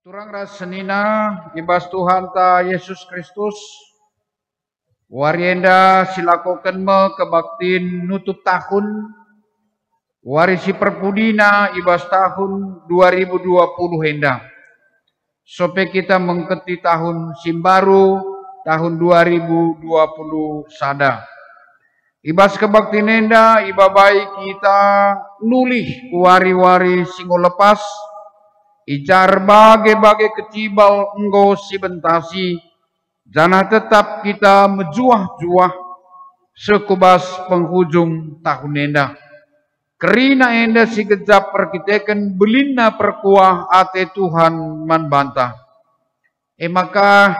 Turang rasenina ibas Tuhan ta Yesus Kristus warienda silakoken me kebaktin nutup tahun warisi perpudina ibas tahun 2020 henda. Sope kita mengketi tahun simbaru tahun 2020 sada. Ibas kebaktin henda iba baik kita nulih wari-wari singo lepas ijar bagai-bagai kecibal enggo sibentasi jana tetap kita mejuah-juah sekubas penghujung tahun enda. Kerina enda si kejap perkiteken belina perkuah ate Tuhan man bantah. Maka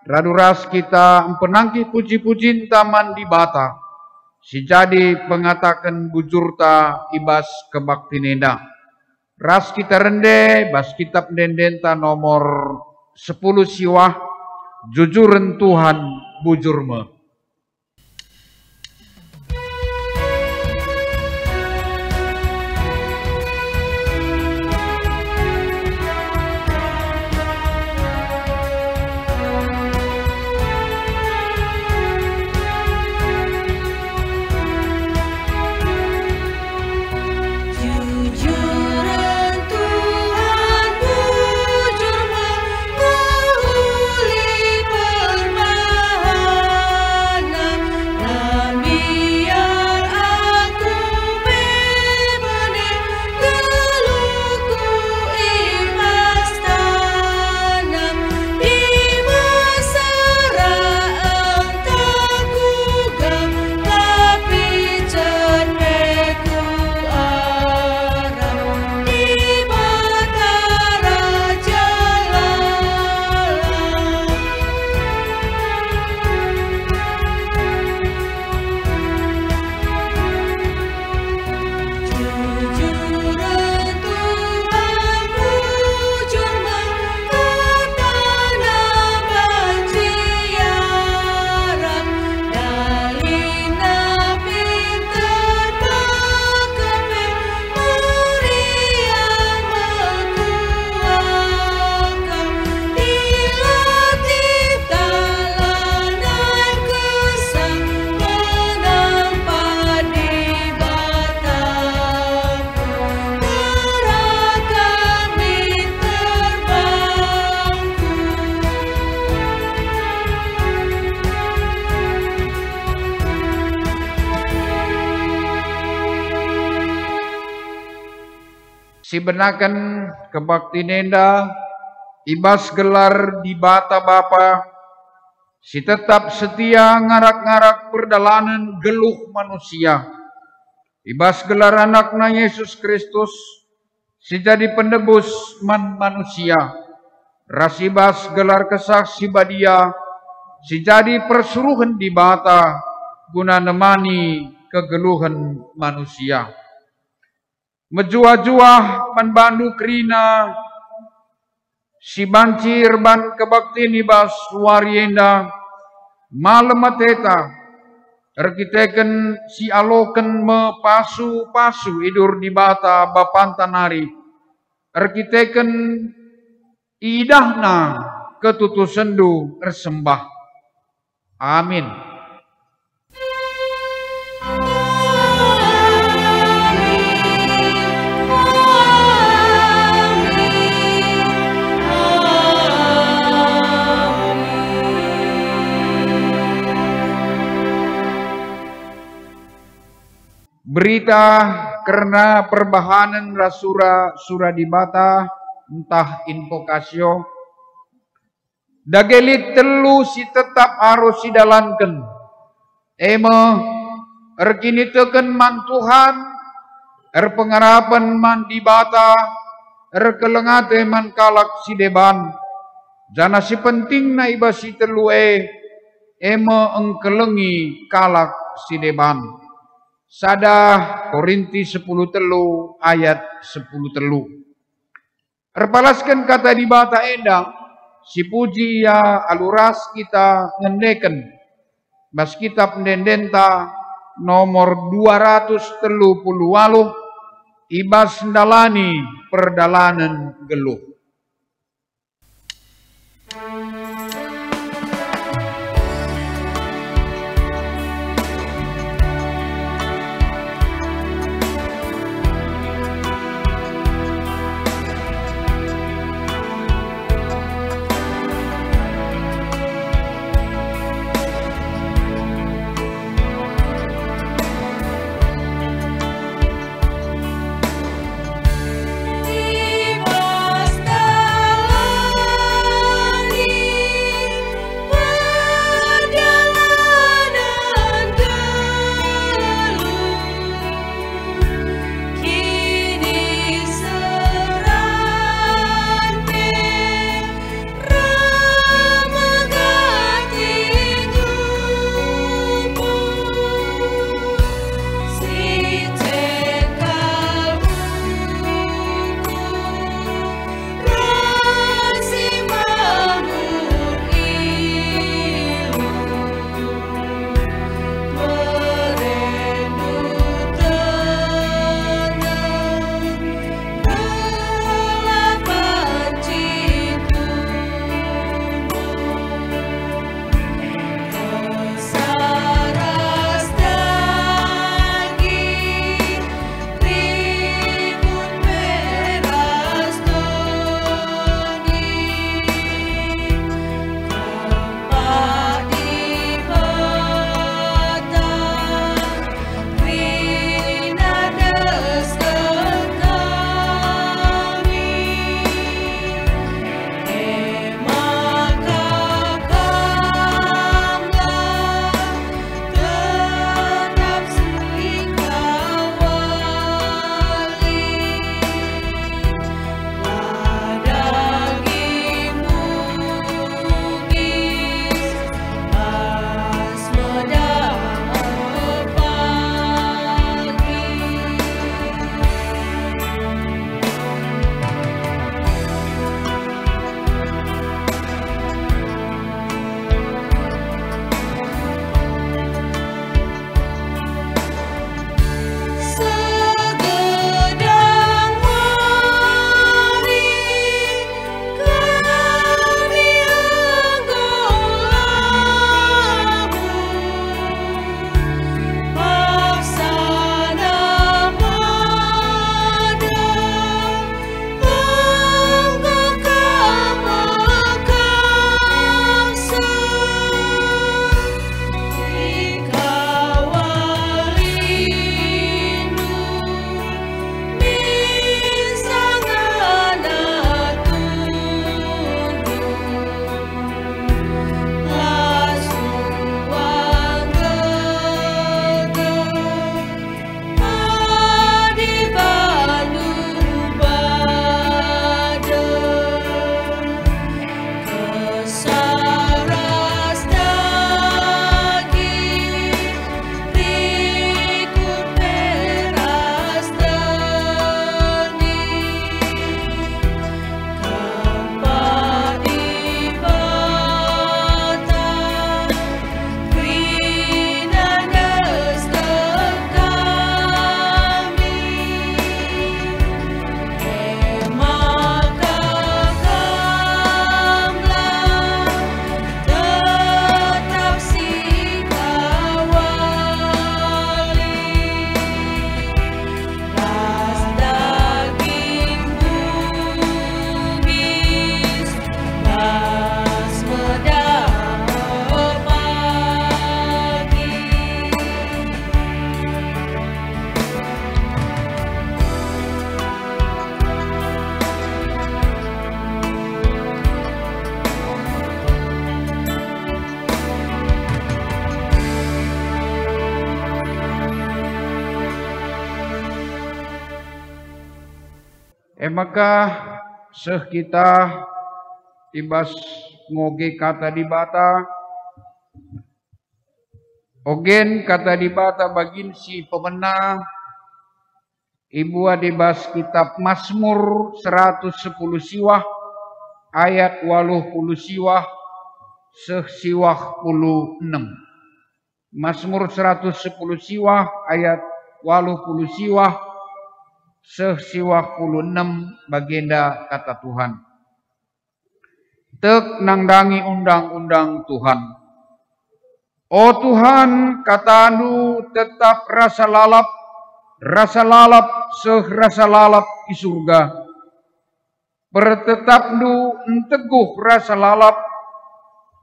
raduras kita empenangki puji-puji taman di bata. Si jadi pengatakan bujurta ibas kebaktin enda. Ras kita rende, bas kitab dendenta nomor 10 siwah, jujuren Tuhan bujurme. Si benakan kebaktin enda ibas gelar di bata bapa si tetap setia ngarak-ngarak perdalanan geluh manusia ibas gelar anakna Yesus Kristus si jadi penebus manusia rasibas gelar kesaksi badia si jadi persuruhan di bata guna nemani kegeluhan manusia. Mejuah-juah manbandu kerina si bancir ban kebaktin ibas warienda malam mateta erkiteken si aloken me pasu-pasu idur di bata bapantanari erkiteken idahna ketutu sendu ersembah. Amin. Berita karena perbahanan rasura di bata entah invokasio dagelit telu si tetap harus sidalanken erkini teken man Tuhan pengarapan man di bata kelengate man kalak si deban jana si penting na iba si telu engkelengi kalak si deban. Sada Korinti 10 telu ayat 10 telu. Erpalaskan kata di bata enda si puji ya aluras kita ngendeken bas kitab dendenta nomor 238 ibas ndalani perdalanan geluh. Maka seh kita ibas ngoge kata di bata ogen kata di bata bagin si pemenang ibu adibas kitab Mazmur 110 siwah ayat 80 siwah seh siwah 6. Mazmur 110 siwah ayat 80 siwah seh siwah 6 bagenda kata Tuhan. tek nangdangi undang-undang Tuhan. O Tuhan, katandu tetap rasa lalap seh rasa lalap di surga. Pertetapdu enteguh rasa lalap,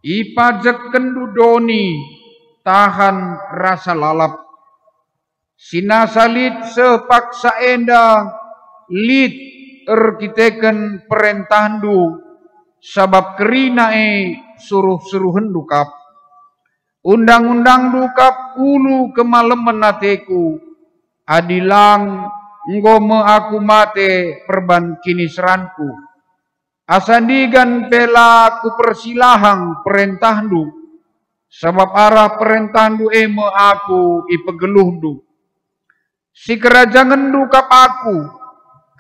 ipajek kendu doni tahan rasa lalap. Sinasalit sepaksa enda lit erkiteken perentahandu, sabab kerina suruh-suruhen dukap. Undang-undang dukap ulu kemalemen nateku, adilang ngome aku mate perban kini seranku. Asandigan pela ku persilahang perentahdu, sebab arah perentahdu eme aku ipegeluhdu. Si kerajangan dukap aku,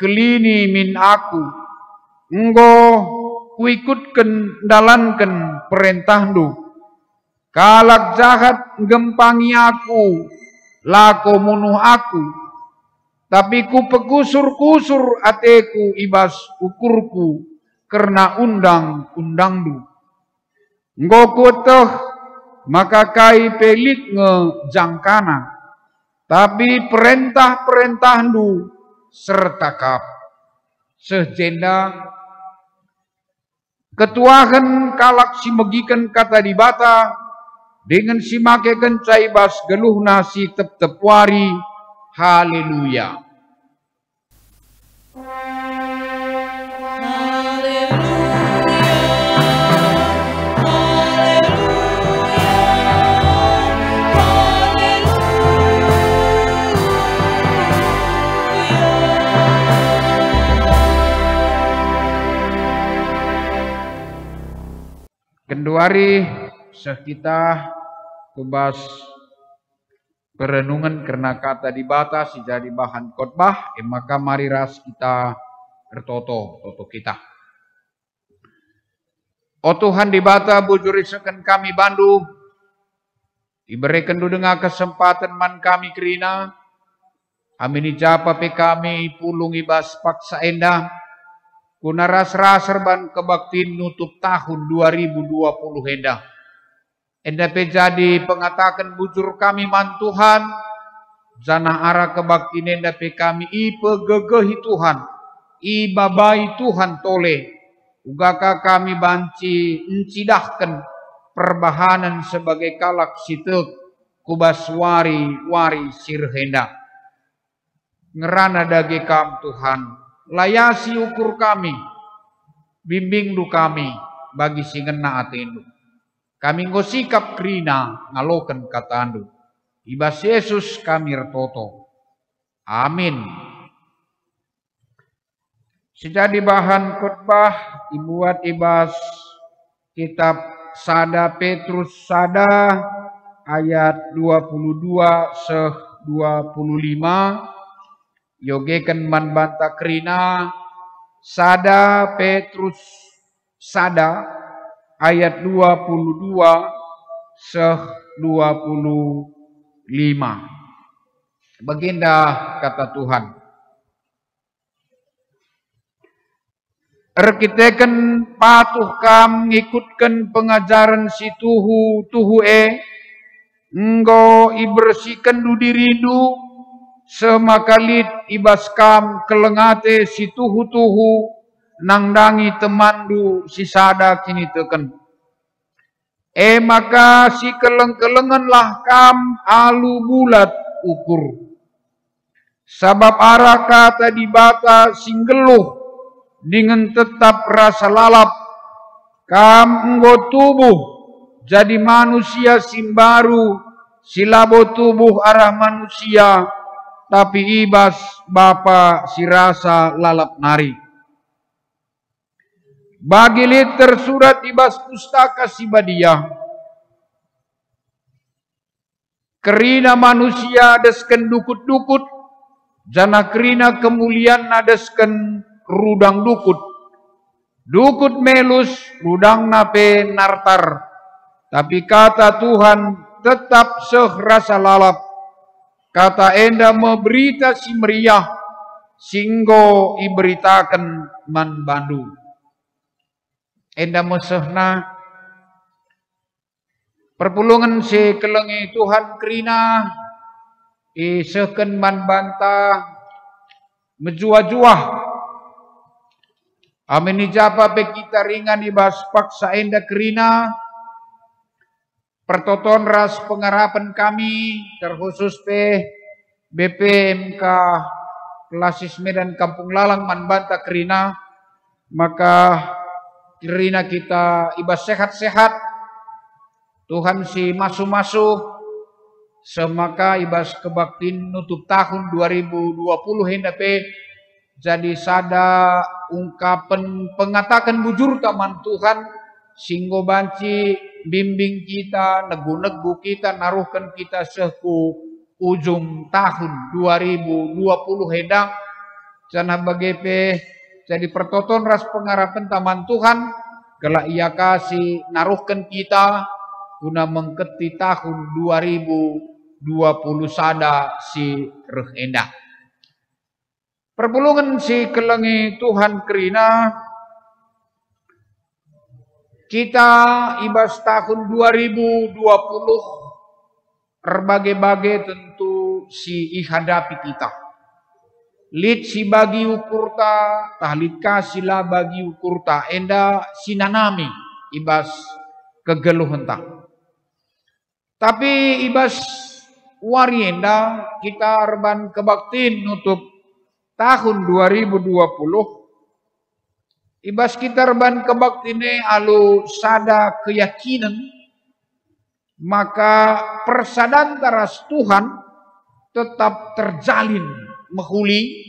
kelini min aku, enggo kuikutken dalanken perentahdu. Kalak jahat gempangi aku, lako munuh aku, tapi ku pekusur-kusur ateku ibas ukurku, karena undang-undangdu. Enggo kuteh maka kai pelit ngejangkana, tapi perintah-perintahdu serta kap. Sejenda ketuahan kalak si megikan kata dibata, dengan si makekan caibas geluhna si tep-tep wari. Haleluya. Kenduari kita kubas perenungan karena kata dibata si jadi bahan khotbah, maka mari ras kita bertoto kita. O Tuhan dibata bujurisakan kami bandu, diberikan dengar kesempatan man kami kerina, amin ijapa pe kami pulung ibas paksa endah, kuna ras serban kebaktin nutup tahun 2020 endah. Endah pe jadi pengatakan bujur kami man Tuhan, janah arah kebaktin endah pe kami ipe gegehi Tuhan, ibabai Tuhan tole, ugaka kami banci encidahkan perbahanan sebagai kalak sitek kubas wari sirhenda. Ngerana dage kam Tuhan, layasi ukur kami, bimbing du kami bagi singena atendu. Kami ngosikap krina ngaloken katandu. Ibas Yesus kami retoto. Amin. Sejadi bahan khotbah dibuat ibas kitab Sada Petrus Sada ayat 22 seh 25. Yogekan man banta krina Sada Petrus Sada ayat 22 seh 25. Baginda kata Tuhan. Erkiteken patuh kam ngikutkan pengajaran si tuhu enggo ibersihkan du diridu semakalit ibas kam kelengate si tuhu nangdangi temandu si sada kini teken. Maka si keleng-kelenganlah kam alu bulat ukur. Sabab arah kata dibata singgeluh dengan tetap rasa lalap. Kam enggo tubuh jadi manusia simbaru, silabo tubuh arah manusia, tapi ibas bapa si rasa lalap nari. Bagi liter surat ibas pustaka Sibadiah, kerina manusia desken dukut-dukut, jana kerina kemuliaan nadesken rudang dukut. Dukut melus, rudang nape nartar. Tapi kata Tuhan tetap seh rasa lalap. Kata enda memberita si meriah, singgo iberitakan man bandu. enda mesehna perpulungan si kelengi Tuhan kerina isehken man bantah menjuah-juah amin ijapa pe kita ringan ibas paksa enda kerina pertoton ras pengarapan kami terkhusus pe BPMK Klasis Medan Kampung Lalang man bantah kerina maka kerina kita ibas sehat-sehat Tuhan si masuk-masuk semaka ibas kebaktin nutup tahun 2020 hendak jadi sada ungkapan pengatakan bujur taman Tuhan singgo banci bimbing kita negu-negu kita naruhkan kita seku ujung tahun 2020 hendak jana bagepe jadi pertoton ras pengarapan taman Tuhan kelak ia kasih naruhkan kita guna mengketi tahun 2020 sada si reh endah. Perpulungan si kelengi Tuhan kerina kita ibas tahun 2020 berbagai-bagai tentu si ihadapi kita. Lid si bagi ukurta, tahlit kasila bagi ukurta, enda sinanami ibas kegeluhan tak. Tapi ibas warienda kita reban kebaktin nutup tahun 2020 ibas kita reban kebaktine alu sada keyakinan maka persadan taras Tuhan tetap terjalin mehuli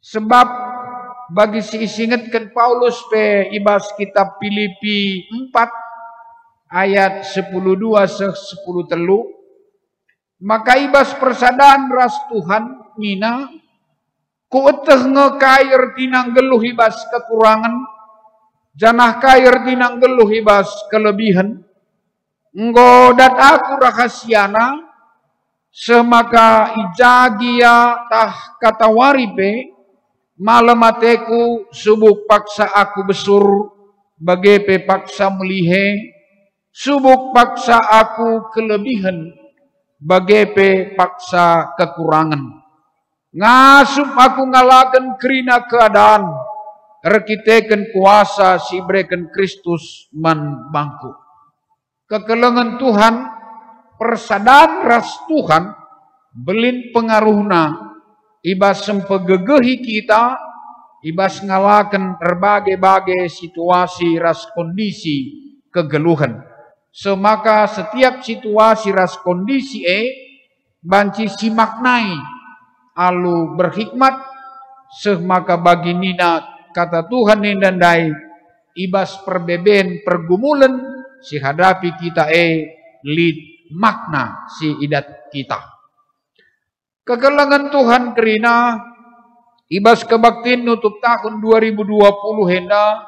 sebab bagi si isingetkan Paulus pe ibas kitab Filipi 4 ayat 10:2 10 telu maka ibas persadaan ras Tuhan mina ku eteh ngekair tinang geluh ibas kekurangan janah kair tinang geluh ibas kelebihan nggodat aku rahasiana semaka ijagia tah kata waripe malamateku subuk paksa aku besur bagepe paksa melihe subuk paksa aku kelebihan bagepe paksa kekurangan ngasup aku ngalakan kerina keadaan rekiteken kuasa si breken Kristus man bangku kekelengan Tuhan persadaan ras Tuhan belin pengaruhna ibas sempegegehi kita ibas ngalakan berbagai-bagai situasi ras kondisi kegeluhan semaka setiap situasi ras kondisi banci si maknai alu berhikmat semaka bagi nina kata Tuhan nindandai ibas perbeben pergumulan si hadapi kita lid makna si idat kita kekelangan Tuhan kerina ibas kebaktin nutup tahun 2020 henda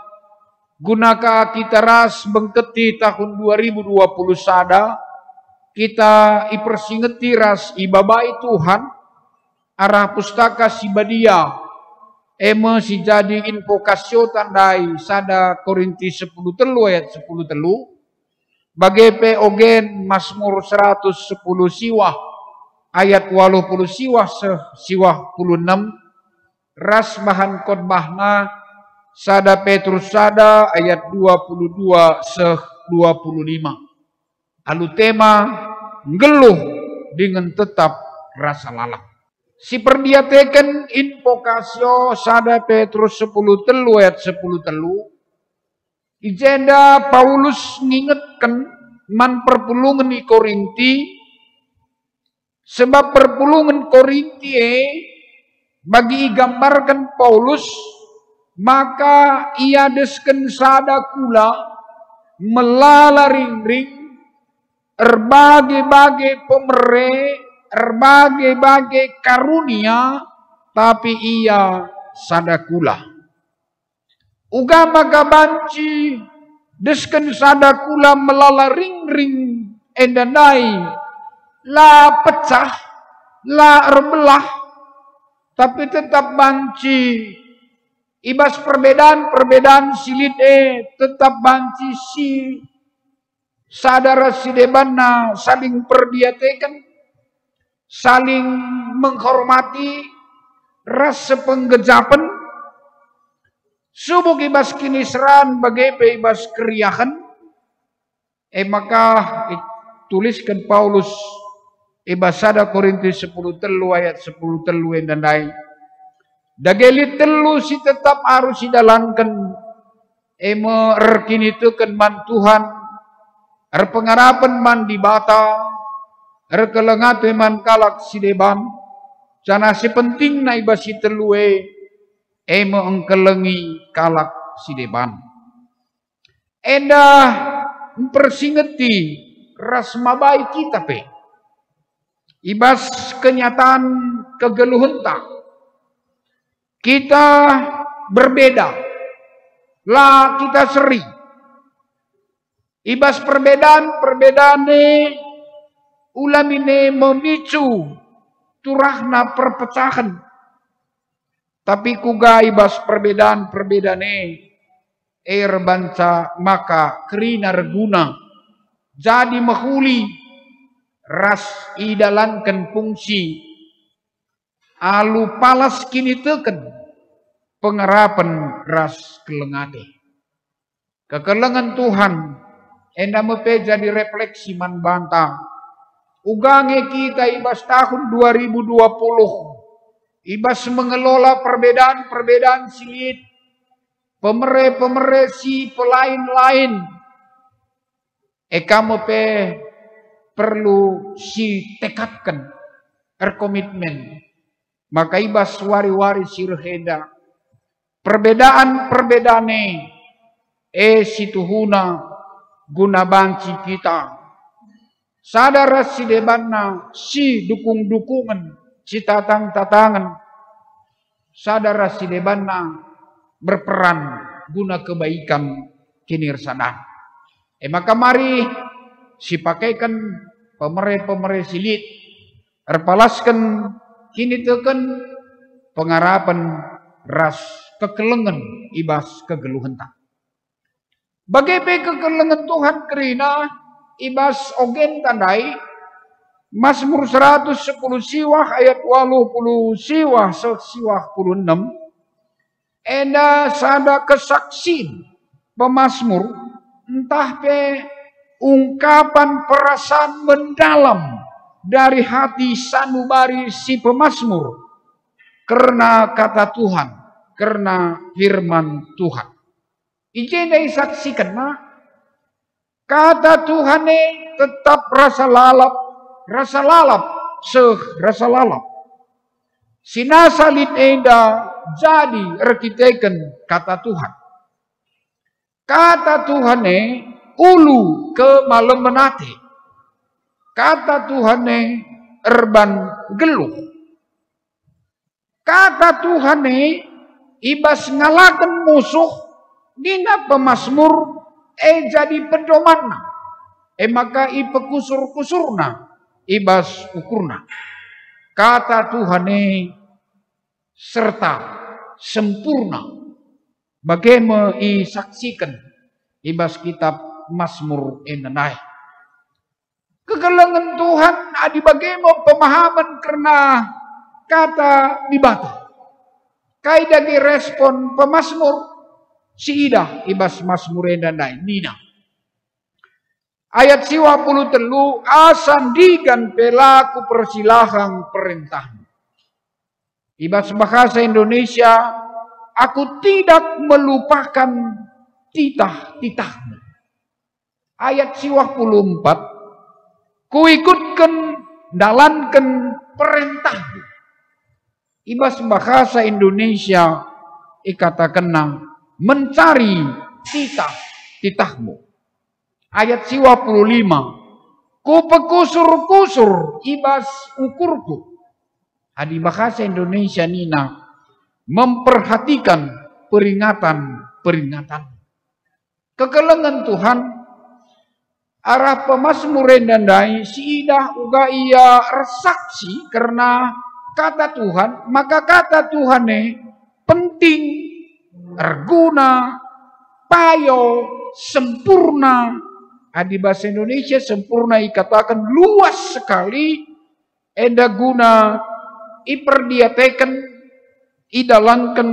gunaka kita ras bengketi tahun 2020 sada kita ipersingeti ras ibabai Tuhan arah pustaka si badia eme si jadi invokasio tandai sada Korinti 10 telu ayat 10 telu bagepe ogen Mazmur 110 siwah ayat 80 siwah siwah 16 ras bahan khotbahna sada Petrus sada ayat 22 25 alu tema ngeluh dengan tetap rasa lalang si perdiateken invokasio sada Petrus 10 telu ayat 10 telu ijenda Paulus ngingetkan man perpulungan di Korinti sebab perpulungan Korinti bagi gambarkan Paulus maka ia desken sada kula melalaring-ring berbagai-bagai pemere berbagai-bagai karunia tapi ia sada kula uga maka banci desken sada kula melalaring-ring endanai la pecah la erbelah tapi tetap banci Ibas perbedaan silit tetap banci si sadara si debanna saling perdiatekan, saling menghormati, rasa penggejapan, subuk ibas kinisran bagai ibas keriahan, maka tuliskan Paulus ibas sada Korintus 10 telu ayat 10 telu endandai. Dagelit telu si tetap harus didalankan, merkinitukan man Tuhan, pengarapan man di bata, kelengate man kalak si deban, jana si penting na iba si telue, engkelengi kalak si deban. Endah mempersingeti ras mabai kita pe. Ibas kenyataan kegeluhan tak. Kita berbeda. Lah kita seri. Ibas perbedaan ulamine memicu turahna perpecahan. Tapi kuga ibas perbedaan banca maka kerina reguna jadi mahuli ras idalankan fungsi alu palas kini teken pengarapan ras kelengate. Kekelengan Tuhan enda mepe jadi refleksi man bantang. Ugange kita ibas tahun 2020. Ibas mengelola perbedaan silit. Pemere si pelain-lain. Kamu pe perlu si tekadkan berkomitmen. Maka ibas wari-wari sirheda. Perbedaan situhuna guna banci kita. Sadar si debanna si dukung-dukungan, si tatang-tatangan. Sadar si debanna berperan guna kebaikan kinirsanan. Maka mari si pakaikan pemere silit, erpalaskan kini teken pengarapan ras kekelengan ibas kegeluhan tak. Bagai kekelengan Tuhan kerina ibas ogen tandai Mazmur 110 siwah ayat 80 siwah 16 enda sada kesaksian pemazmur entah pe ungkapan perasaan mendalam dari hati sanubari si pemazmur karena kata Tuhan, karena firman Tuhan. Ijendai saksikan kata Tuhan tetap rasa lalap. Sinasalit enda jadi rekiteken kata Tuhan. Kata Tuhan ulu ke malam menate. Kata Tuhan erban geluh. Kata Tuhan ibas ngalakan musuh dina pemazmur jadi pedoman. Maka ipekusur-kusurna ibas ukurna. Kata Tuhan serta sempurna. Bagaimana isaksikan ibas kitab Mazmur enanai. Kegelengan Tuhan adi bagaimana pemahaman karena kata dibata. Kaidah direspon pemazmur si idah ibas Mazmur enanai nina. Ayat 53 asandigan pelaku persilahang perintahmu. Ibas bahasa Indonesia, aku tidak melupakan titah-titahmu. Ayat 54, kuikutkan dalankan perintahmu. Ibas bahasa Indonesia ikatakan mencari titah-titahmu. Ayat 55, ku pekusur-kusur ibas ukurku. Adi bahasa Indonesia nina memperhatikan peringatan. Kekelengan Tuhan arah pemazmur endandai si idah uga ia resaksi karena kata Tuhan, maka kata Tuhan penting erguna, payo, sempurna. Di bahasa Indonesia sempurna dikatakan luas sekali. Enda guna iperdiatekan, idalankan,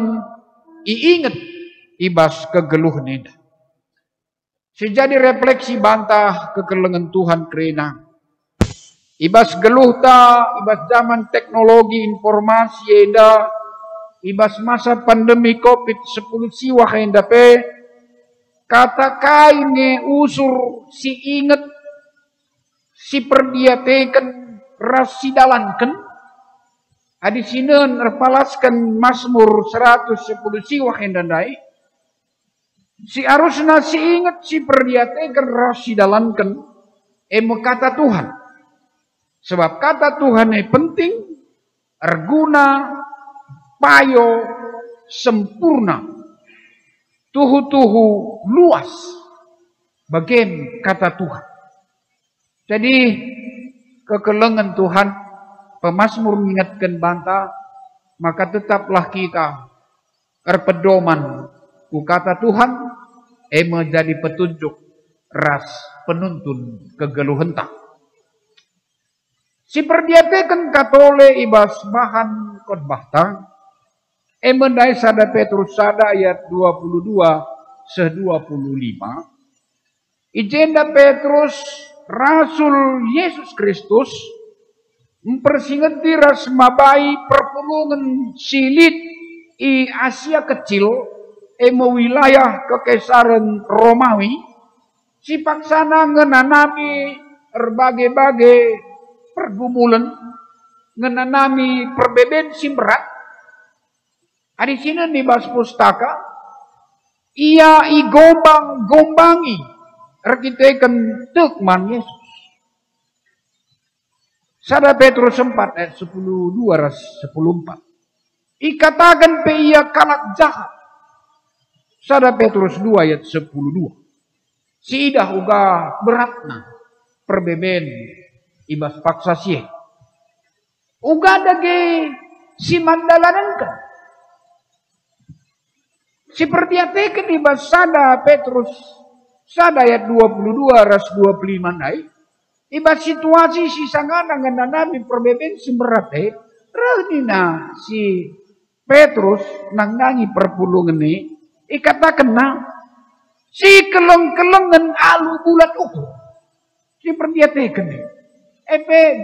iinget, ibas kegeluh neda. Sejadi refleksi bantah kekelengan Tuhan kerena. Ibas geluh ta, ibas zaman teknologi informasi enda, ibas masa pandemi COVID-10 siwah enda pe, kata kainnya usur si inget, si perdiatekan, ras si dalankan. Adi sinen erpalaskan Mazmur 110 siwah enda dai. Si arusna si inget, si perdiatekan, ras si dalankan. Kata Tuhan. Sebab kata Tuhan yang penting, erguna, payo, sempurna, tuhu-tuhu, luas. Bagian kata Tuhan. Jadi kekelengan Tuhan, pemazmur mengingatkan bantah, maka tetaplah kita erpedoman ku kata Tuhan, menjadi petunjuk ras penuntun kegeluhan tak. Si perdiatekan katole ibas bahan khotbah ta, mendai sada Petrus sada ayat 22 se 25. Ijenda Petrus Rasul Yesus Kristus mempersingeti ras mabai perpulungan silit i Asia kecil wilayah kekaisaran Romawi si paksana ngenanami berbagai-bagai pergumulan, ngenanami perbedaan simberat. Di sini dibahas pustaka, ia gombangi arkiteken tekman Yesus. Sada Petrus 4 ayat 10:2 ras 10:4. Ikatakan pe ia kalak jahat. Sada Petrus 2 ayat 10:2. Si idah uga beratna perbeben ibas paksa sih. Uga dage si mandalanengkan. Si perdiatekan ibas sada Petrus sada ayat 22 ras 25 nai. Ibas situasi si sangana ngananami perbeben si berat radina si Petrus nangnangi perpulungan ini ikatakan si keleng-kelengan alu bulat ukur. Si perdiatekan ini.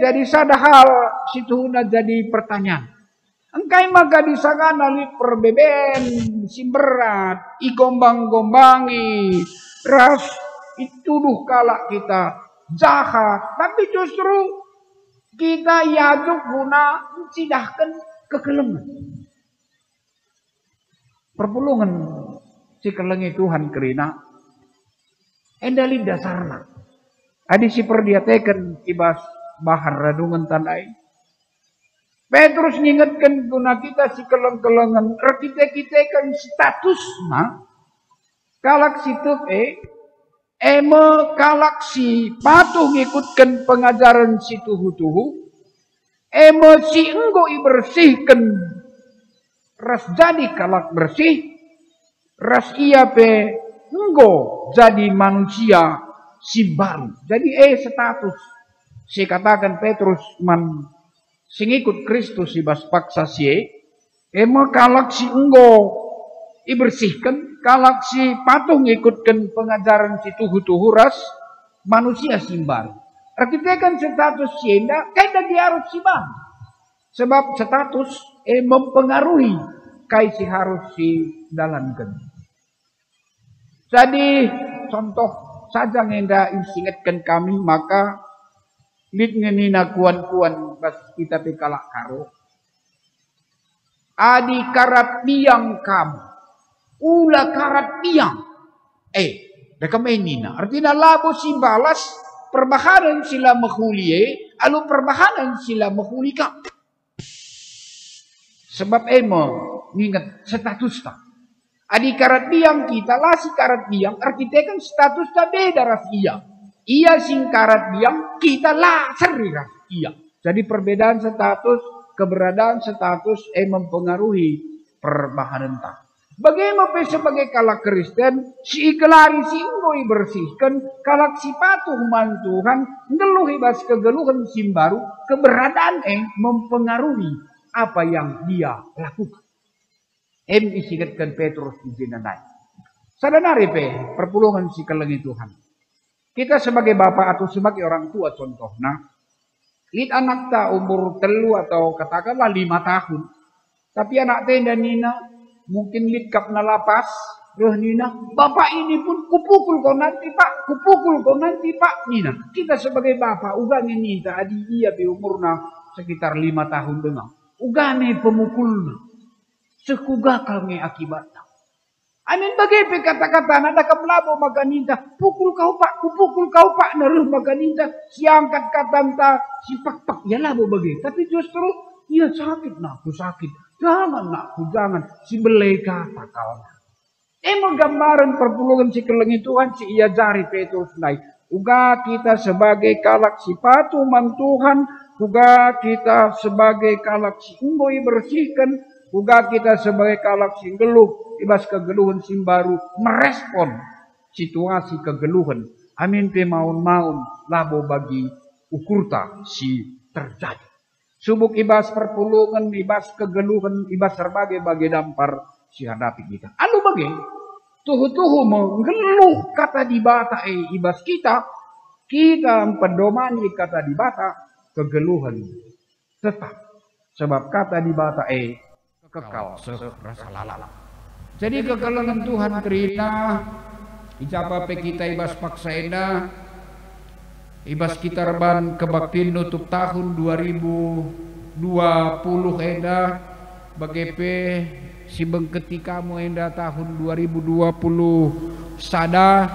Jadi sada hal situna jadi pertanyaan. Engkai maka disangana li perbeben si berat, igombang-gombangi, ras ituduh kalak kita jahat, tapi justru kita yaduk guna mencidahkan kekelengan. Perpulungan si kelengi Tuhan kerina endali dasarna. Adi si perdiatekan ibas bahan radungan tandai. Petrus ngingetkan guna kita si keleng-kelengan. Kita kan status kalak si kalak si patuh ngikutkan pengajaran si tuhu-tuhu. Si enggo bersihkan ras jadi kalak bersih. Ras ia pe enggo jadi manusia si baru. Jadi status. Si katakan Petrus sing ikut Kristus ibas paksa si kalak si enggo ibersihkan, kalak si patuh ngikutkan pengajaran si tuhu-tuhu ras manusia si baru. Artinya kan status si enda kayak diharus si bang. Sebab status mempengaruhi kayak si harus si dalankan. Jadi contoh saja ngenda insingatkan kami maka lid ngenina kuan-kuan bas kita pekalak karo. Adi karat biang kamu. Ula karat biang. Deka menina. Artinya labo si balas perbahanan sila mahulie, alu perbahanan sila mahulika. Sebab ngingat status ta. Adi karat biang kita lah si karat biang, artinya kan status ta beda ras iya. Ia sing karat biang, kita lah seri ras iya. Jadi perbedaan status, keberadaan status mempengaruhi perbahanan ta. Bagaimana sebagai kalak Kristen, si ikelari si ingoi bersihkan, kalak si patuh mantuhan, ngeluh ibas kegeluhan simbaru, keberadaan mempengaruhi apa yang dia lakukan. Isingatkan Petrus di jenanai. Sadanari perpulungan si kelengi Tuhan. Kita sebagai bapak atau sebagai orang tua contohnya, lihat anak ta umur 3 atau katakanlah 5 tahun. Tapi anak tenda nina mungkin lihat na lapas, nina, bapak ini pun kupukul kau nanti pak, kupukul kau nanti pak, nina. Kita sebagai bapak ugane nita adi iya di umurna sekitar 5 tahun dengar. Ugane pemukulna. Sekugakal nge akibatnya. Amin bagai kata-kata nada kemelabo maganita, pukul kau pak, kupukul kau pak, naruh maganita, siangkat katanta, si pak ya labo bagai. Tapi justru ia sakit nak, aku sakit. Jangan nak, aku jangan. Si belai kata kawan. Emang gambaran perpulungan si kelengi Tuhan si ia jari Petrus naik. Uga kita sebagai kalak si patuh Tuhan, uga kita sebagai kalak si ungoi bersihkan, uga kita sebagai kalak si geluh, ibas kegeluhan si baru merespon situasi kegeluhan. Amin pe maun-maun labo bagi ukurta si terjadi. Subuk ibas perpulungan, ibas kegeluhan, ibas berbagai dampar si hadapi kita. Anu bagi tuhu-tuhu menggeluh kata di bata ibas kita pendomani kata di bata kegeluhan tetap. Sebab kata di bata kekal rasa lalap. Jadi kekelengan Tuhan kerina ijapa pe kita ibas paksa enda ibas kita reban kebaktin nutup tahun 2020 enda bagepe si bengketi kamu enda tahun 2020 sada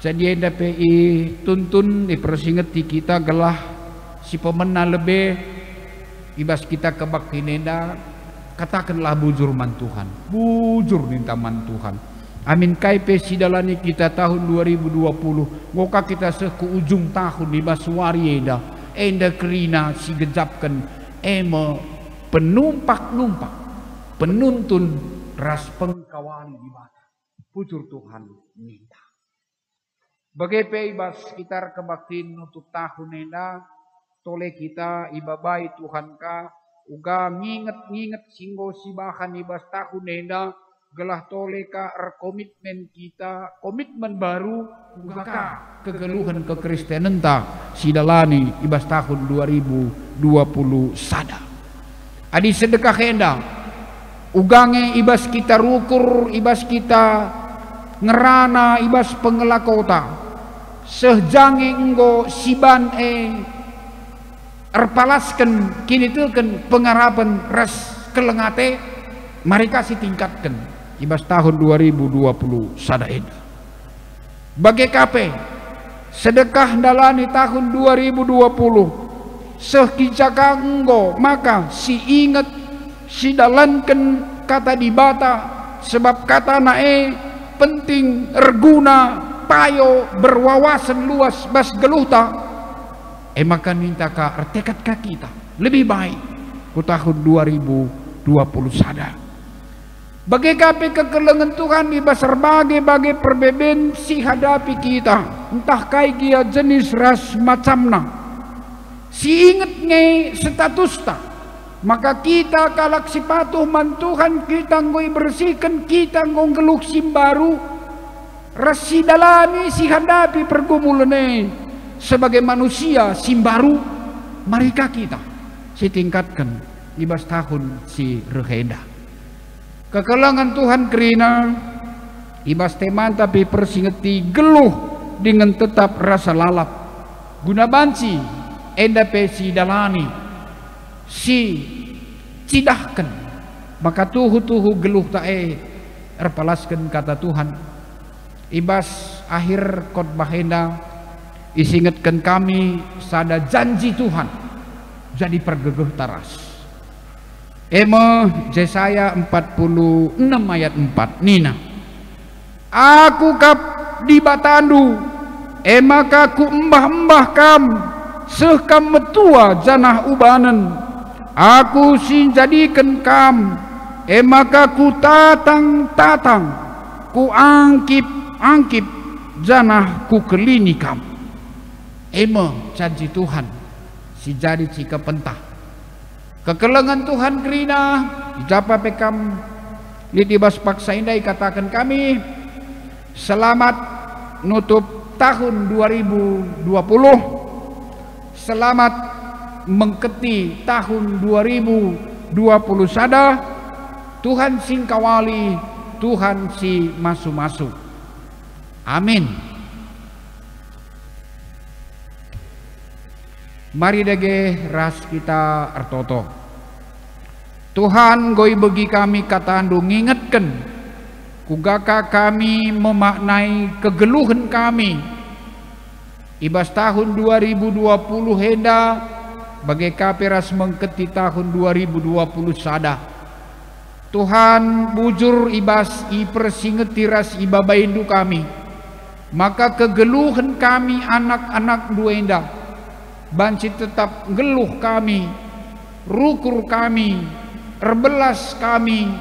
jadi enda pe tuntun dipersingeti kita gelah si pemena lebih ibas kita kebaktin enda katakanlah bujur man Tuhan, bujur minta man Tuhan. Amin kaipe sidalani kita tahun 2020, ngoka kita seku ujung tahun di basuari enda kerina si gejapkan penumpak penuntun ras pengkawali di bata. Bujur Tuhan minta. Bagai ibas kita kebaktin untuk tahun enda, tole kita ibabai Tuhan ka. Uga nginget singgo sibahan ibas tahun enda gelah tole ka komitmen kita, komitmen baru uga ka kegeluhan kekristenan ta sidalani ibas tahun 2020 sada. Adi sedekah enda ugange ibas kita rukur, ibas kita ngerana, ibas pengelakota sehjange enggo siban erpalaskan kini tilken pengarapan ras kelengate mari kasih tingkatkan ibas tahun 2020 sada enda. Bagai kape sedekah dalani tahun 2020 sekijaka enggo maka si ingat si dalankan kata di bata sebab kata nae penting erguna payo berwawasan luas bas geluhta maka minta ka tekad ka kita lebih baik ku tahun 2020 sada. Bagai kape kekelengan Tuhan ibas berbagai perbeben si hadapi kita entah kai kia jenis ras macamna si inget nge statusta maka kita kalak si patuh man Tuhan kita ngoi bersihkan kita ngong geluh simbaru ras si dalami si hadapi pergumulan sebagai manusia simbaru mereka kita si tingkatkan ibas tahun si rehenda kekelangan Tuhan kerina ibas teman tapi persingeti geluh dengan tetap rasa lalap guna banci enda pe si dalani si cidahkan maka tuhu geluh tae erpalaskan kata Tuhan ibas akhir khotbah enda isingatkan kami sada janji Tuhan jadi pergegeh taras. Yesaya 46 ayat 4 nina. Aku kap di batandu maka ku embah kam seh kam metua janah ubanan. Aku sin jadikan kam maka ku tatang ku angkip janah ku kelini kam. Janji Tuhan si jadi cika pentah kekelengan Tuhan kerina dijapa pekam litibas paksa indai katakan kami selamat nutup tahun 2020, selamat mengketi tahun 2020 sada. Tuhan sing kawali, Tuhan si masu-masu. Amin. Mari dege ras kita artoto. Tuhan goi bagi kami katandu ngingetkan kugaka kami memaknai kegeluhan kami ibas tahun 2020 henda bagai kaperas mengketi tahun 2020 sada. Tuhan bujur ibas ipersingetiras ibabaindu kami, maka kegeluhan kami anak-anak duenda banci tetap geluh kami, rukur kami, erbelas kami,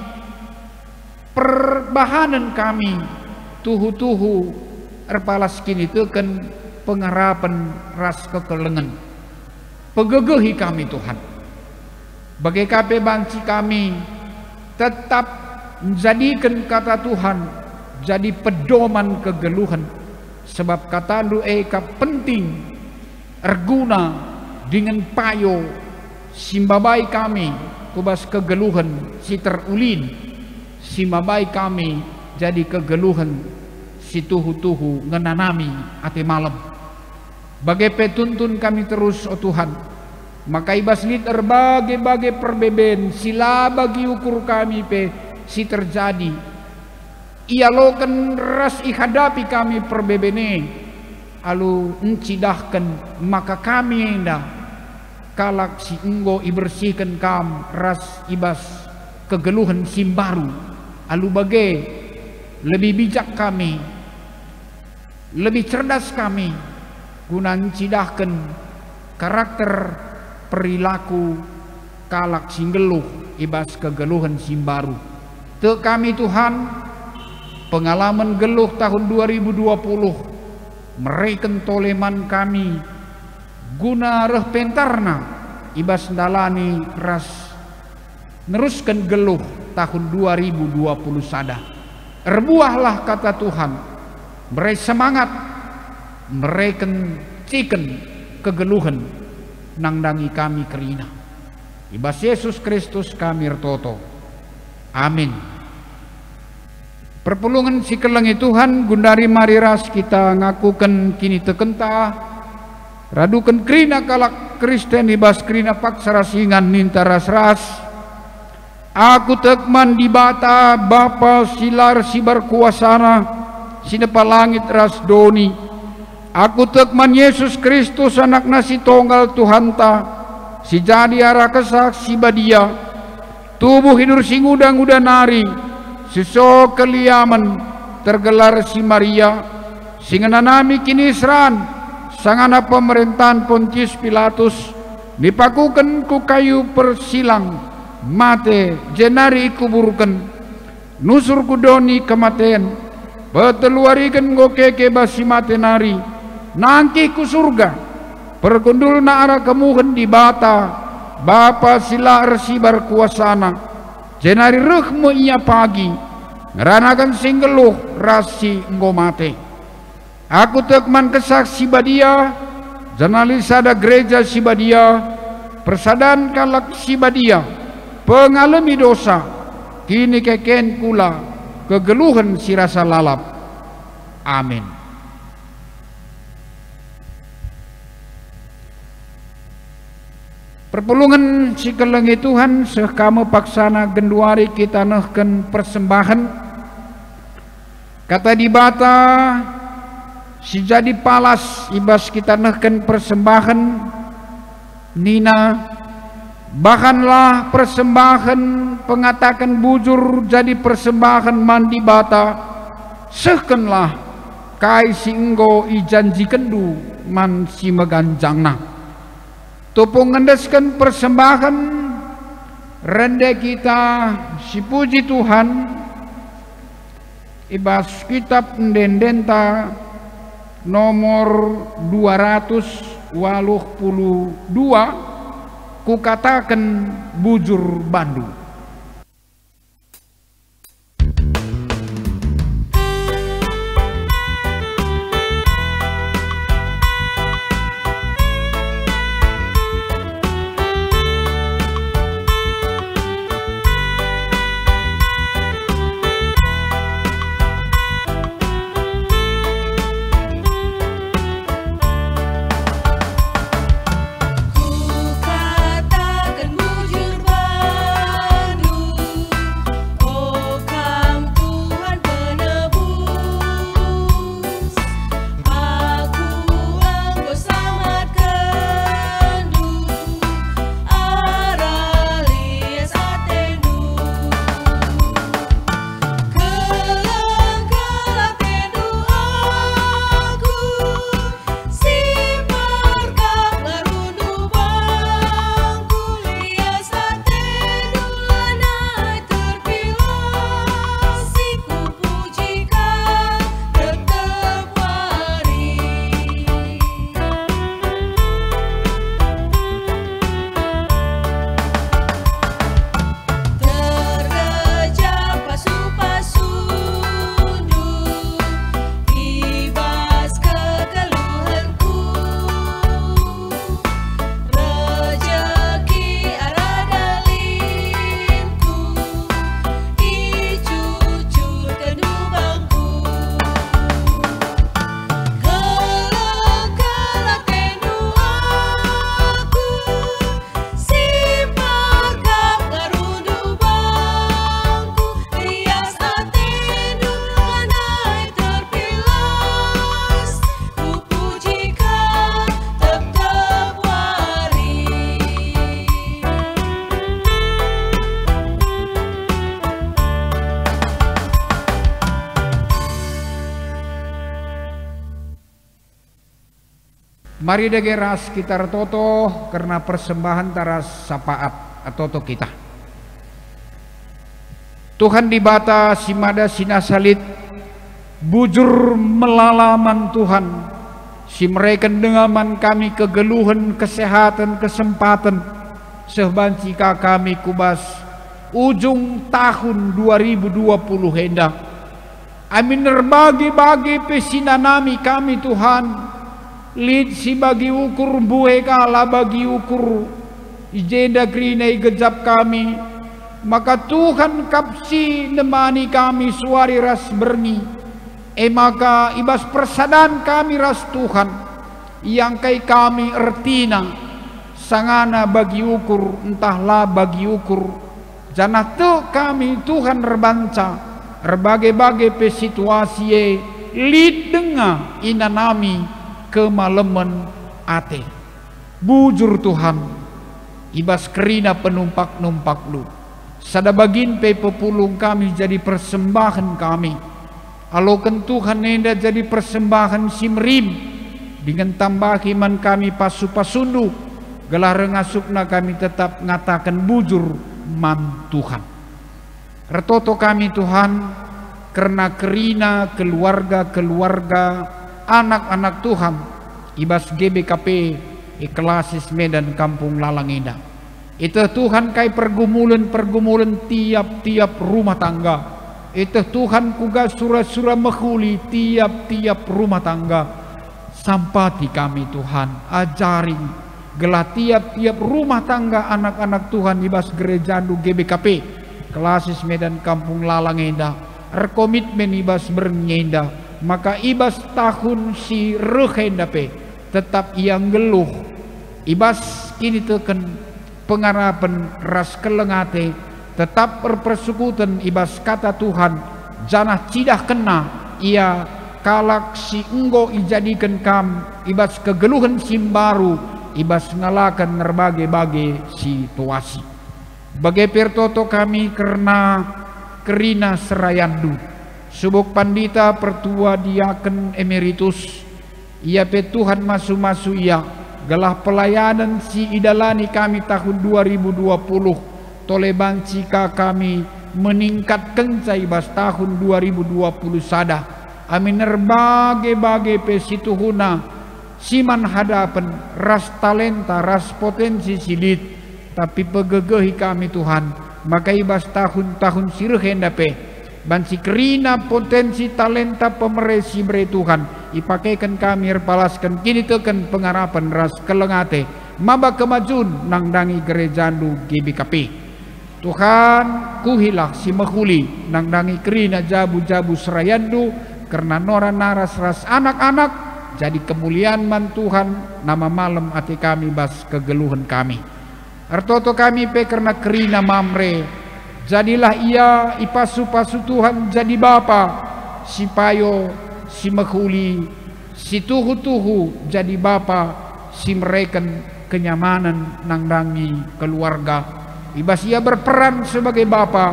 perbahanan kami, tuhu-tuhu erpalas kini teken pengharapan ras kekelengan. Pegegehi kami Tuhan, bagai kape banci kami tetap menjadikan kata Tuhan jadi pedoman kegeluhan, sebab kata lu penting erguna dengan payo simbabai kami kubas kegeluhan si terulin, simbabai kami jadi kegeluhan si tuhu-tuhu ngenanami ati malam. Bagai petuntun kami terus oh Tuhan, maka ibas lit berbagai perbeben sila bagi ukur kami pe si terjadi. Ia loken ras ihadapi kami perbebene alu encidahkan, maka kami endah kalak si enggo ibersihkan kam ras ibas kegeluhan simbaru alu bagai lebih bijak kami, lebih cerdas kami guna encidahkan karakter perilaku kalak singgeluh ibas kegeluhan simbaru. Te kami Tuhan pengalaman geluh tahun 2020 mereken toleman kami guna reh pentarna ibas dalani ras neruskan geluh tahun 2020 sada. Erbuahlah kata Tuhan, mereka semangat mereken ciken kegeluhan nangdangi kami kerina. Ibas Yesus Kristus kami ertoto. Amin. Perpulungan si kelengi Tuhan gundari mariras kita ngakukan kini tekenta radukan kerina kalak Kristen ibas kerina paksa rasingan ninta ras-ras. Aku tekman di bata Bapa silar si berkuasana sinepa langit ras doni. Aku tekman Yesus Kristus anak nasi tunggal Tuhan ta si jadi arah kesak si badia tubuh hidur sing udang nari siso keliaman tergelar si Maria singenanami kini seran sangana pemerintahan Pontius Pilatus dipakukan ku kayu persilang mate jenari kuburkan nusur kudoni kematian beteluarikan gokeke basi mate nari nangki ku surga pergundul na arah kemuhen di bata Bapa sila resi berkuasana jenari rehmu ia pagi ngeranakan singgeluh rasi ngomate. Aku tekman kesak sibadia jenali sada gereja sibadia persadan kalak sibadia pengalami dosa kini keken kula kegeluhan si rasa lalap. Amin. Perpulungan si kelengi Tuhan sekamu paksana genduari kita nehken persembahan kata di bata si jadi palas ibas kita nehken persembahan nina bahkanlah persembahan pengatakan bujur jadi persembahan mandi bata sehkenlah kai si enggo ijanji kendu man si meganjangna topong ngendeskan persembahan Rende kita si puji Tuhan ibas kitab Ndendenta nomor 282 kukatakan bujur bandu. Mari degeras kita retoto karena persembahan taras sapaat atau kita. Tuhan dibata simada sinasalit bujur melalaman Tuhan si mereka dengaman kami kegeluhan kesehatan kesempatan sebancika kami kubas ujung tahun 2020 hendak. Amin berbagi-bagi pesinanami kami Tuhan. Lid si bagi ukur buhe kala bagi ukur ijenda grinai gejap kami, maka Tuhan kapsi nemani kami suari ras berni maka ibas persadan kami ras Tuhan yang kai kami ertina sangana bagi ukur entahlah bagi ukur janah tu kami Tuhan rebanca berbagai-bagai pesituasi lid denga inanami kemaleman ate bujur Tuhan ibas kerina penumpak-numpak lu sada bagin pe pepulung kami jadi persembahan kami alokan Tuhan nenda jadi persembahan simrim dengan tambah iman kami pasu-pasundu gelar rengasukna kami tetap ngatakan bujur man Tuhan retoto kami Tuhan karena kerina keluarga anak-anak Tuhan ibas GBKP Iklasis Medan Kampung Lalang Indah itu Tuhan kai pergumulan tiap-tiap rumah tangga itu Tuhan kuga surah-surah menghuli tiap-tiap rumah tangga sampati kami Tuhan ajari gelah tiap-tiap rumah tangga anak-anak Tuhan ibas gereja GBKP Klasis Medan Kampung Lalang Indah rekomitmen ibas bernyenda maka ibas tahun si rehendape tetap yang geluh ibas kini teken pengarapan ras kelengate tetap berpersekutan ibas kata Tuhan janah cidah kena ia kalak si enggo ijadikan kam ibas kegeluhan simbaru ibas ngalakan berbagai-bagai situasi bagai pertoto kami karena kerina serayandu subuk pandita pertua diaken emeritus ia pe Tuhan masu-masu ia gelah pelayanan si idalani kami tahun 2020 toleban cika kami meningkatkan ibas tahun 2020 sada. Amin berbagai pesituhuna siman hadapan ras talenta ras potensi silit, tapi pegegehi kami Tuhan, maka ibas tahun-tahun sirah hendape bansi kerina potensi talenta pemeresi bre Tuhan ipakaikan kami erpalaskan kini teken pengarapan ras kelengate maba kemajun nang dangi gerejandu GBKP. Tuhan kuhilah si mahuli nang dangi kerina jabu-jabu serayandu karena nora naras ras anak-anak jadi kemuliaan man Tuhan nama malam hati kami bas kegeluhan kami. Artoto kami pe karena kerina mamre jadilah ia ipasu-pasu Tuhan jadi Bapa, si payo, si mahuli, si tuhu-tuhu jadi Bapa, si mereken kenyamanan nang dangi keluarga. Ibas ia berperan sebagai Bapa,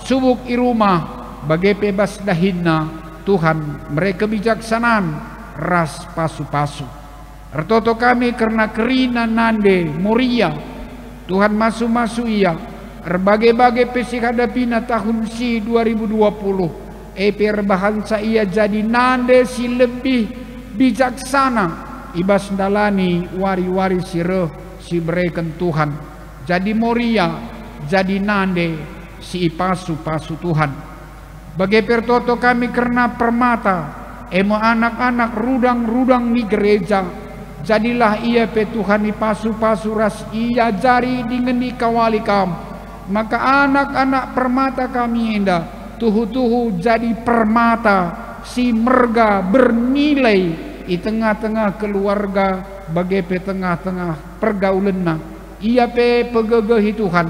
subuk i rumah, bagai bebas dahinna Tuhan mereka bijaksanaan ras pasu-pasu. Artoto kami karena kerina nande moria Tuhan masu-masu ia berbagai-bagai pesik hadapina tahun si 2020 bahasa ia jadi nande si lebih bijaksana ibas dalani wari-wari sireh si bereken Tuhan jadi moria jadi nande si pasu-pasu Tuhan. Bagai pertoto kami karena permata emo anak-anak rudang-rudang di gereja jadilah ia pe Tuhan pasu-pasu ras ia jari dingeni kawali kam. Maka anak-anak permata kami indah tuhu-tuhu jadi permata si merga bernilai di tengah-tengah keluarga bagai pe tengah-tengah pergaulenna ia pe pegegehi Tuhan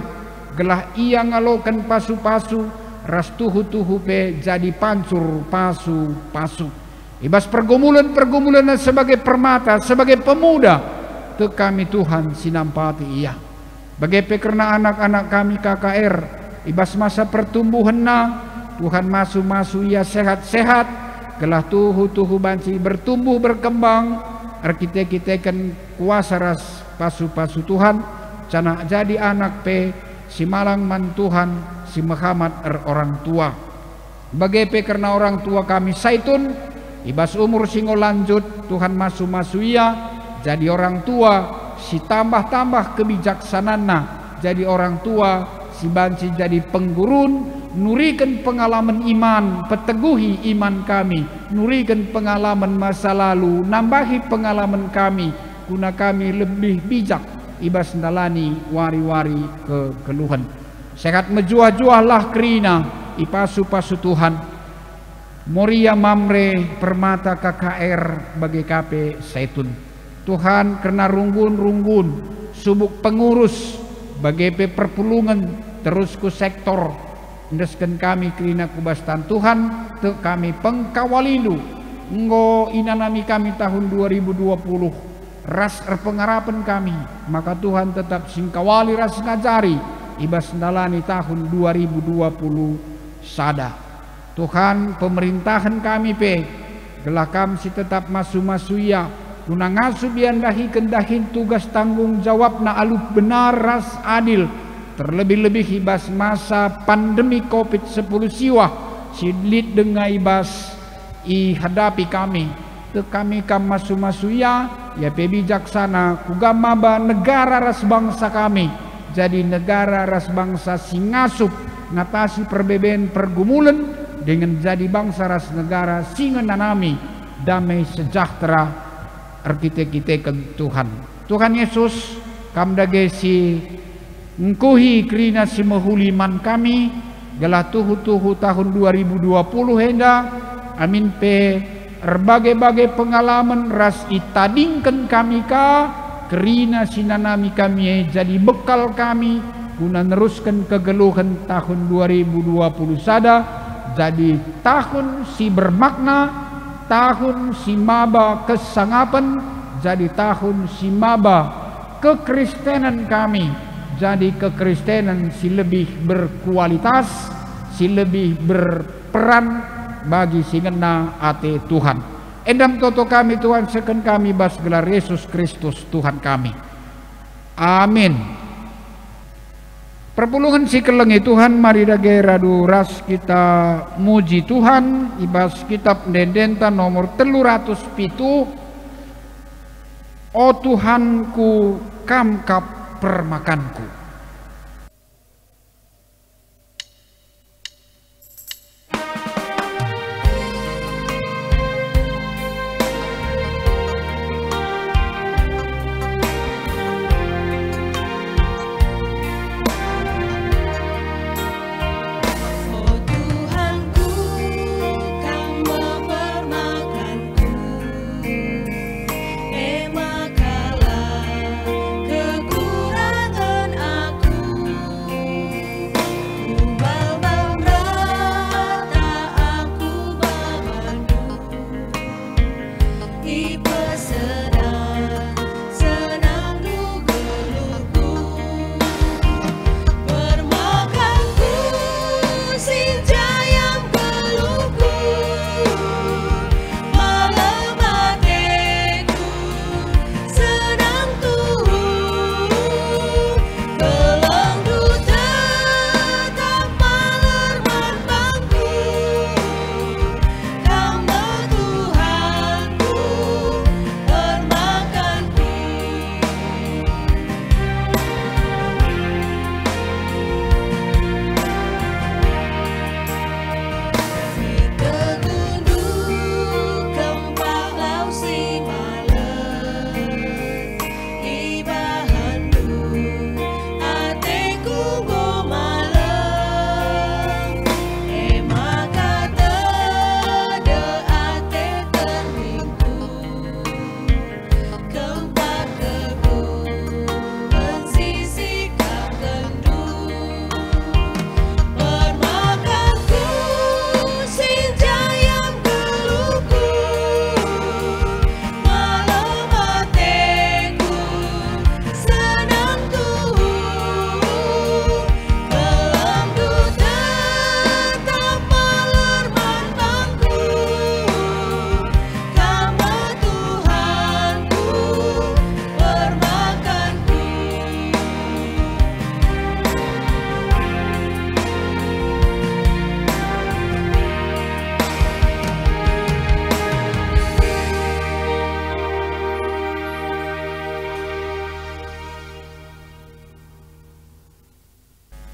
gelah ia ngalokan pasu-pasu ras tuhu-tuhu pe jadi pancur pasu-pasu ibas pergumulan sebagai permata sebagai pemuda te kami Tuhan sinampati ia. Bagai karena anak-anak kami KKR ibas masa pertumbuhan Tuhan masu-masu ia sehat-sehat gelah tuhu-tuhu banci bertumbuh berkembang arkite-kitekan kuasa ras pasu-pasu Tuhan cana jadi anak pe si malang man Tuhan si Muhammad orang tua. Bagai karena orang tua kami saitun ibas umur singo lanjut Tuhan masu-masu ia jadi orang tua si tambah-tambah kebijaksanaan jadi orang tua si banci jadi penggurun nurikan pengalaman iman peteguhi iman kami nurikan pengalaman masa lalu nambahi pengalaman kami guna kami lebih bijak ibas ndalani wari-wari kegeluhan sehat mejuah-juahlah kerina ipasu-pasu Tuhan moria mamre permata KKR bagai KP Saitun Tuhan karena runggun-runggun subuk pengurus bagai perpulungan terus ku sektor ndesken kami kerina kubastan Tuhan te kami pengkawalilu nggo inanami kami tahun 2020 ras pengarapan kami maka Tuhan tetap singkawali ras ngajari ibas ndalani tahun 2020 sada. Tuhan pemerintahan kami pe gelah kami si tetap masu-masu ya guna ngasu bian dahi kendahin tugas tanggung jawab na alup benar ras adil terlebih-lebih ibas masa pandemi COVID-10 siwah sidlit dengan ibas hadapi kami te kami kam masu-masu ya pe bijaksana kugamaba negara ras bangsa kami jadi negara ras bangsa singasup ngatasi perbedaan pergumulan dengan jadi bangsa ras negara singenanami damai sejahtera arkitek-kitekan Tuhan Yesus kam dagesi ngkuhi kerina si mahuliman kami gelah tuhu-tuhu tahun 2020 henda amin pe berbagai-bagai pengalaman ras itadingkan kami ka kerina sinanami kami jadi bekal kami guna neruskan kegeluhan tahun 2020 sada jadi tahun si bermakna tahun si maba kesangapan jadi tahun si maba kekristenan kami jadi kekristenan si lebih berkualitas si lebih berperan bagi si ngena ate Tuhan. Endam toto kami Tuhan seken kami bas gelar Yesus Kristus Tuhan kami. Amin. Perpulungan si kelengi Tuhan, mari dage radu ras kita muji Tuhan. Ibas kitab Dendenta nomor 307. O Tuhanku, kamkap permakanku.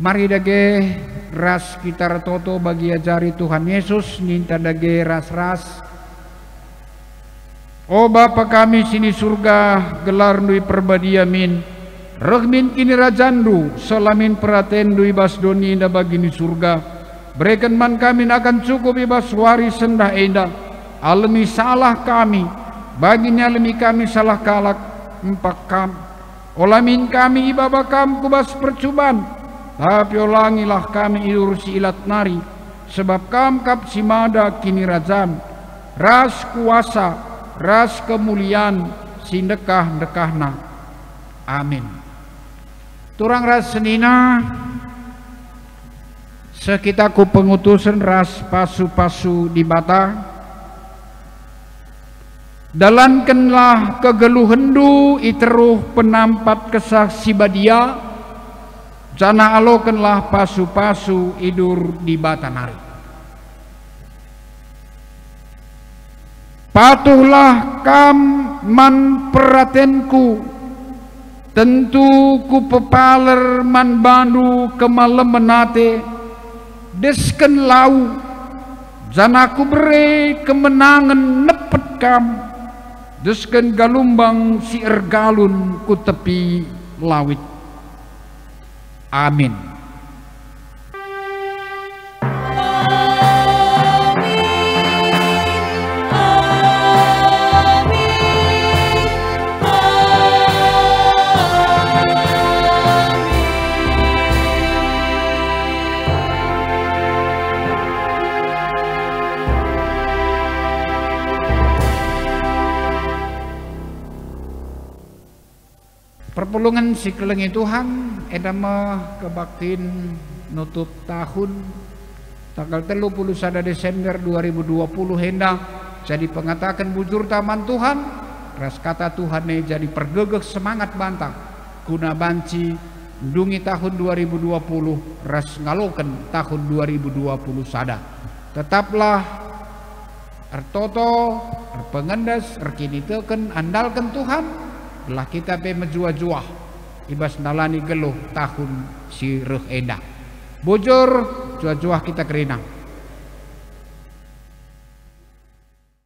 Mari dage ras kita retoto bagi ajari Tuhan Yesus, ninta dage ras-ras. O Bapa kami sini surga, gelar nui perbadiamin, rehmin kini rajandu, selamin peraten dui bas doni indah bagi ni surga. Berikan man kami akan cukup ibas waris sendah indah, alami salah kami, baginya alami kami salah kalak empak kam. Olamin kami ibaba kam kubas percubaan, tapi ulangilah kami idur si ilat nari, sebab kamkap si mada kini rajam, ras kuasa, ras kemuliaan, si dekah-dekahna. Amin. Turang ras senina, sekitaku pengutusan ras pasu-pasu di bata, dalankanlah kegeluhendu iteruh penampat kesaksi badia, jana alokanlah pasu-pasu idur di batanari. Patuhlah kam man peratenku, tentu ku pepaler man bandu kemalem menate, desken lau, jana ku bere kemenangan nepet kam, desken galumbang si ergalun ku tepi lawit. Amin. Perpulungan si kelengi Tuhan edama kebaktin nutup tahun tanggal 31 Desember 2020 hendak jadi pengatakan bujur taman Tuhan ras kata Tuhan jadi pergegek semangat bantang guna banci dungi tahun 2020 ras ngaloken tahun 2020 sada. Tetaplah ertoto, erpengendes, erkiniteken, andalkan Tuhan. Belah kita be menjuah-juah ibas nalani geluh tahun si reh enda. Bujur juah-juah kita kerina.